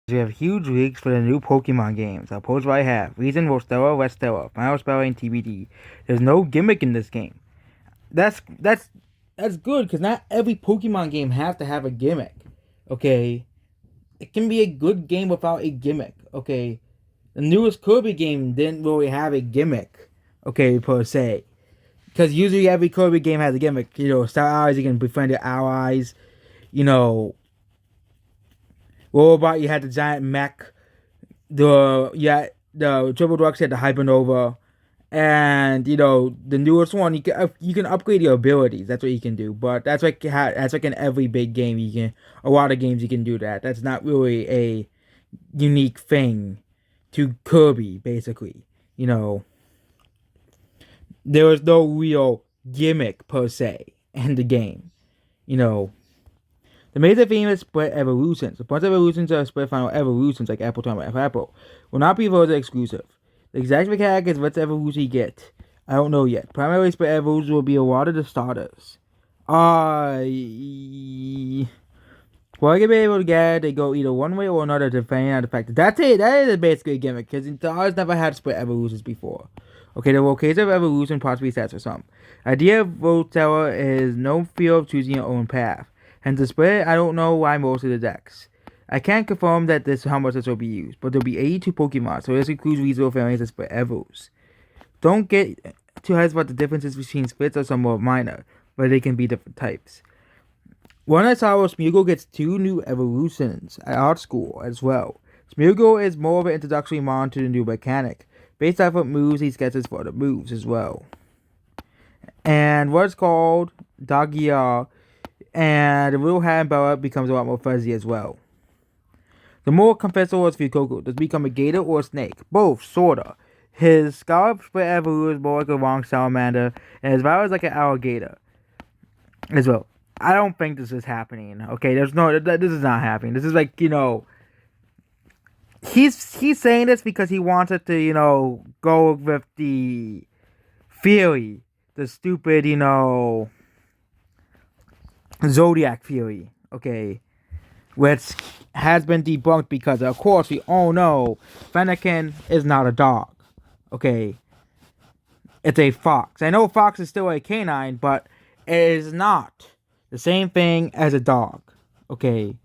We have huge leaks for the new Pokemon games. I'll post what I have. Reason Rostella, Westella, Final Spell, and TBD. There's no gimmick in this game. That's good because not every Pokemon game has to have a gimmick. Okay, it can be a good game without a gimmick. Okay, the newest Kirby game didn't really have a gimmick. Okay, per se, because usually every Kirby game has a gimmick. Star Allies, you can befriend your allies. You know, Robot, you had the giant mech. The Triple Deluxe had the Hypernova. And the newest one, you can upgrade your abilities. That's what you can do. But that's like in every big game. A lot of games you can do that. That's not really a unique thing to Kirby. Basically, you know, there was no real gimmick per se in the game. You know, the major theme is split evolutions. A bunch of evolutions are split final evolutions like Apple Time and Apple. Will not be further exclusive. The exact mechanic is what evolution you get. I don't know yet. Primarily split evolutions will be a lot of the starters. Well, I can be able to get it, they go either one way or another depending on the fact that's it. That is basically a gimmick because starters never had split evolutions before. Okay, the location of evolution possibly sets for some. Idea of Rotella is no fear of choosing your own path. Hence the split, I don't know why most of the decks. I can't confirm that this how much this will be used, but there'll be 82 Pokemon, so this includes regional families and split evos. Don't get too hyped about the differences between splits or somewhat minor, but they can be different types. One I saw was Smeargle gets 2 new evolutions at art school as well. Smeargle is more of an introductory mon to the new mechanic, based off what moves he sketches for the moves as well. And what's called Dagia, and the real hand Bella becomes a lot more fuzzy as well. The more confessor is Fuecoco. Does become a gator or a snake? Both, sorta. His scalp split evolution is more like a long salamander, and his valve is like an alligator as well. I don't think this is happening. Okay, this is not happening. This is like, he's saying this because he wanted to, go with the theory, the stupid, Zodiac theory. Okay, which has been debunked because, of course, we all know Fennekin is not a dog. Okay, it's a fox. I know fox is still a canine, but it is not the same thing as a dog. Okay,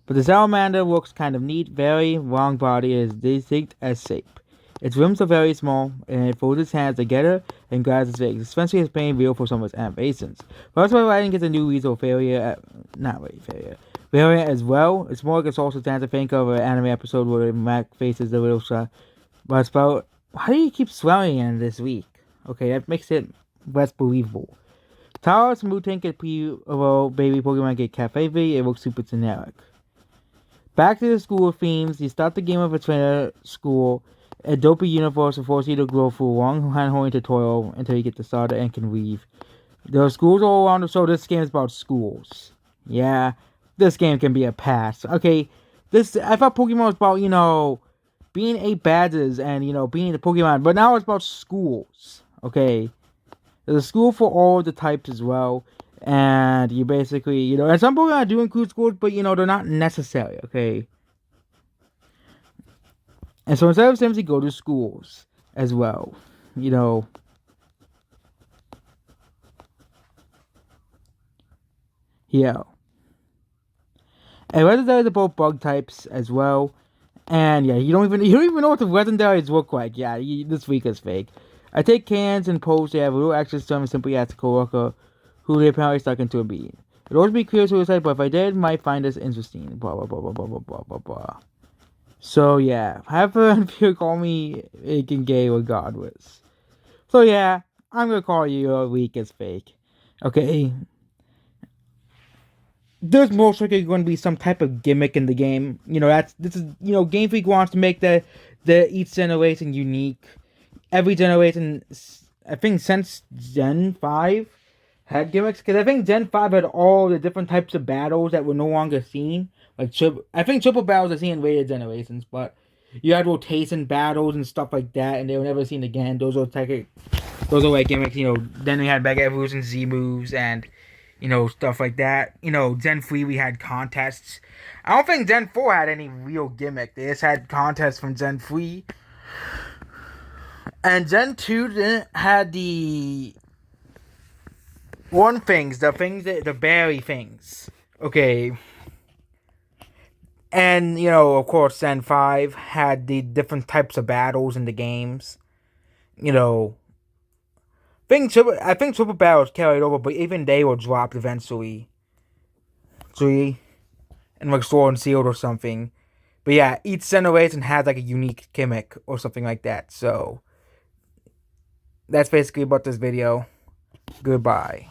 but the salamander looks kind of neat. Very long body is distinct as shape. Its limbs are very small, and it folds its hands together and grabs its legs, especially as being real for some of its animations. First White Riding gets a new weasel failure, not really failure, variant as well. It's more like a social dance. I think of an anime episode where Mac faces the little shot. But it's about, how do you keep swearing in this week? Okay, that makes it less believable. Taurus Mutant get baby Pokemon get Cafe V. It looks super generic. Back to the school themes. You start the game of a trainer school. A dopey universe will force you to go through a long hand-holding tutorial until you get the starter and can leave. There are schools all around the show. This game is about schools. Yeah, this game can be a pass. Okay, I thought Pokemon was about, being 8 badges and, being the Pokemon. But now it's about schools. Okay, there's a school for all the types as well. And you basically, and some Pokemon do include schools, but, they're not necessary. Okay. And so instead of Sims, you go to schools as well. Yeah. And legendaries are both bug types as well. And yeah, you don't even know what the legendaries look like. Yeah, this week is fake. I take cans and posts. They have a little extra stuff and simply ask a coworker who they apparently stuck into a bean. It'd always be clear suicide, but if I did, might find this interesting. Blah blah blah blah blah blah blah blah blah. So yeah, have fun if you call me Aiken Gay regardless. So yeah, I'm gonna call you your week is fake. Okay. There's most likely going to be some type of gimmick in the game. This is Game Freak wants to make the each generation unique. Every generation, I think since Gen 5 had gimmicks, because I think Gen 5 had all the different types of battles that were no longer seen. Like I think triple battles are seen in later generations, but you had rotation battles and stuff like that, and they were never seen again. Those are like gimmicks. Then we had Mega Evolution Z moves and Stuff like that. Gen 3 we had contests. I don't think Gen 4 had any real gimmick. They just had contests from Gen 3. And Gen 2 didn't had the the berry things. Okay. And, of course, Gen 5 had the different types of battles in the games. I think Super Battles carried over, but even they were dropped eventually. See? And like Sword and Shield or something. But yeah, each generation has like a unique gimmick or something like that. So, that's basically about this video. Goodbye.